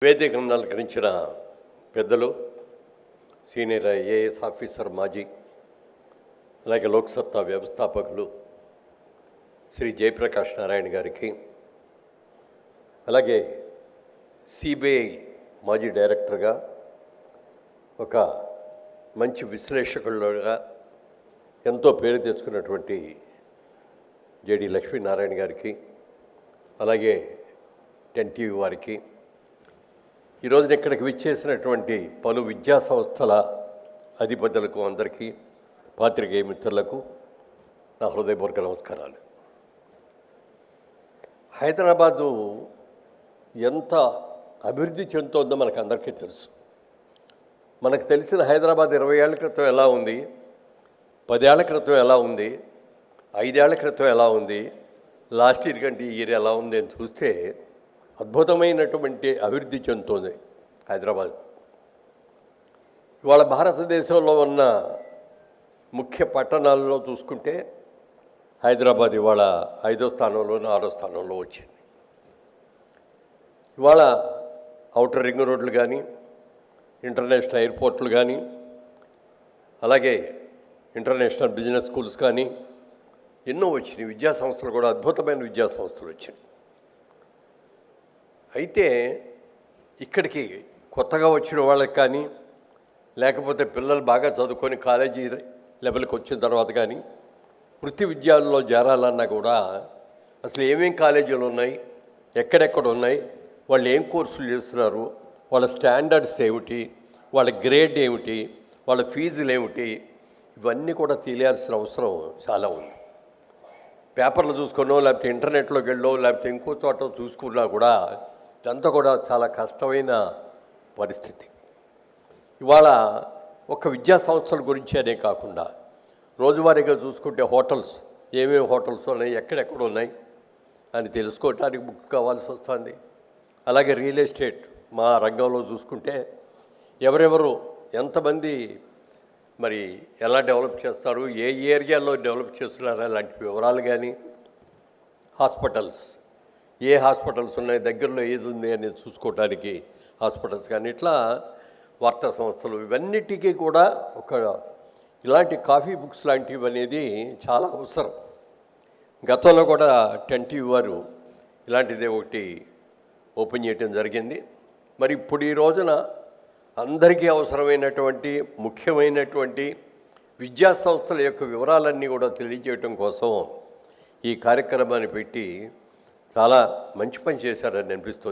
వేదికను అలంకరించిన పెద్దలు, సీనియర్ ఐఏఎస్ ఆఫీసర్ మాజీ, అలాగే లోక్సత్తా వ్యవస్థాపకులు శ్రీ జయప్రకాష్ నారాయణ గారికి, అలాగే సిబిఐ మాజీ డైరెక్టర్గా ఒక మంచి విశ్లేషకులుగా ఎంతో పేరు తెచ్చుకున్నటువంటి జేడి లక్ష్మీనారాయణ గారికి, అలాగే 10 TV వారికి, ఈరోజున ఇక్కడికి విచ్చేసినటువంటి పలు విద్యా సంస్థల అధిపతులకు, అందరికీ, పాత్రికేయ మిత్రులకు నా హృదయపూర్వక నమస్కారాలు. హైదరాబాదు ఎంత అభివృద్ధి చెందుతోందో మనకు అందరికీ తెలుసు. మనకు తెలిసిన హైదరాబాద్ 20 ఏళ్ల క్రితం ఎలా ఉంది, 10 ఏళ్ల క్రితం ఎలా ఉంది, 5 ఏళ్ల క్రితం ఎలా ఉంది, లాస్ట్ ఇయర్ కంటే ఈ ఇయర్ ఎలా ఉంది అని చూస్తే అద్భుతమైనటువంటి అభివృద్ధి చెందుతోంది హైదరాబాద్. ఇవాళ భారతదేశంలో ఉన్న ముఖ్య పట్టణాలలో చూసుకుంటే హైదరాబాద్ ఇవాళ 5వ స్థానంలో, 6వ స్థానంలో వచ్చింది. ఇవాళ ఔటర్ రింగ్ రోడ్లు కానీ, ఇంటర్నేషనల్ ఎయిర్పోర్ట్లు కానీ, అలాగే ఇంటర్నేషనల్ బిజినెస్ స్కూల్స్ కానీ ఎన్నో వచ్చినాయి. విద్యా సంస్థలు కూడా అద్భుతమైన విద్యా సంస్థలు వచ్చినాయి. అయితే ఇక్కడికి కొత్తగా వచ్చిన వాళ్ళకి కానీ, లేకపోతే పిల్లలు బాగా చదువుకొని కాలేజీ లెవెల్కి వచ్చిన తర్వాత కానీ వృత్తి విద్యాల్లో చేరాలన్నా కూడా అసలు ఏమేం కాలేజీలు ఉన్నాయి, ఎక్కడెక్కడ ఉన్నాయి, వాళ్ళు ఏం కోర్సులు చేస్తున్నారు, వాళ్ళ స్టాండర్డ్స్ ఏమిటి, వాళ్ళ గ్రేడ్ ఏమిటి, వాళ్ళ ఫీజులు ఏమిటి, ఇవన్నీ కూడా తెలియాల్సిన అవసరం చాలా ఉంది. పేపర్లు చూసుకున్నో, లేకపోతే ఇంటర్నెట్లోకి వెళ్ళో, లేకపోతే ఇంకో చోట చూసుకున్నా కూడా ఇదంతా కూడా చాలా కష్టమైన పరిస్థితి. ఇవాళ ఒక విద్యా సంస్థల గురించి అనే కాకుండా రోజువారీగా చూసుకుంటే హోటల్స్, ఏమేమి హోటల్స్ ఉన్నాయి, ఎక్కడెక్కడ ఉన్నాయి అని తెలుసుకోవటానికి బుక్ కావాల్సి వస్తుంది. అలాగే రియల్ ఎస్టేట్ మా రంగంలో చూసుకుంటే ఎవరెవరు ఎంతమంది మరి ఎలా డెవలప్ చేస్తారు, ఏ ఏరియాలో డెవలప్ చేస్తున్నారు అలాంటి వివరాలు కానీ, హాస్పిటల్స్, ఏ హాస్పిటల్స్ ఉన్నాయి, దగ్గరలో ఏది ఉంది అనేది చూసుకోవడానికి హాస్పిటల్స్ కానీ, ఇట్లా వార్తా సంస్థలు, ఇవన్నిటికీ కూడా ఒక ఇలాంటి కాఫీ బుక్స్ లాంటివి అనేది చాలా అవసరం. గతంలో కూడా 10 TV వారు ఇలాంటిదే ఒకటి ఓపెన్ చేయడం జరిగింది. మరి ఇప్పుడు ఈ రోజున అందరికీ అవసరమైనటువంటి ముఖ్యమైనటువంటి విద్యా సంస్థల యొక్క వివరాలన్నీ కూడా తెలియజేయటం కోసం ఈ కార్యక్రమాన్ని పెట్టి చాలా మంచి పని చేశారని అనిపిస్తుంది.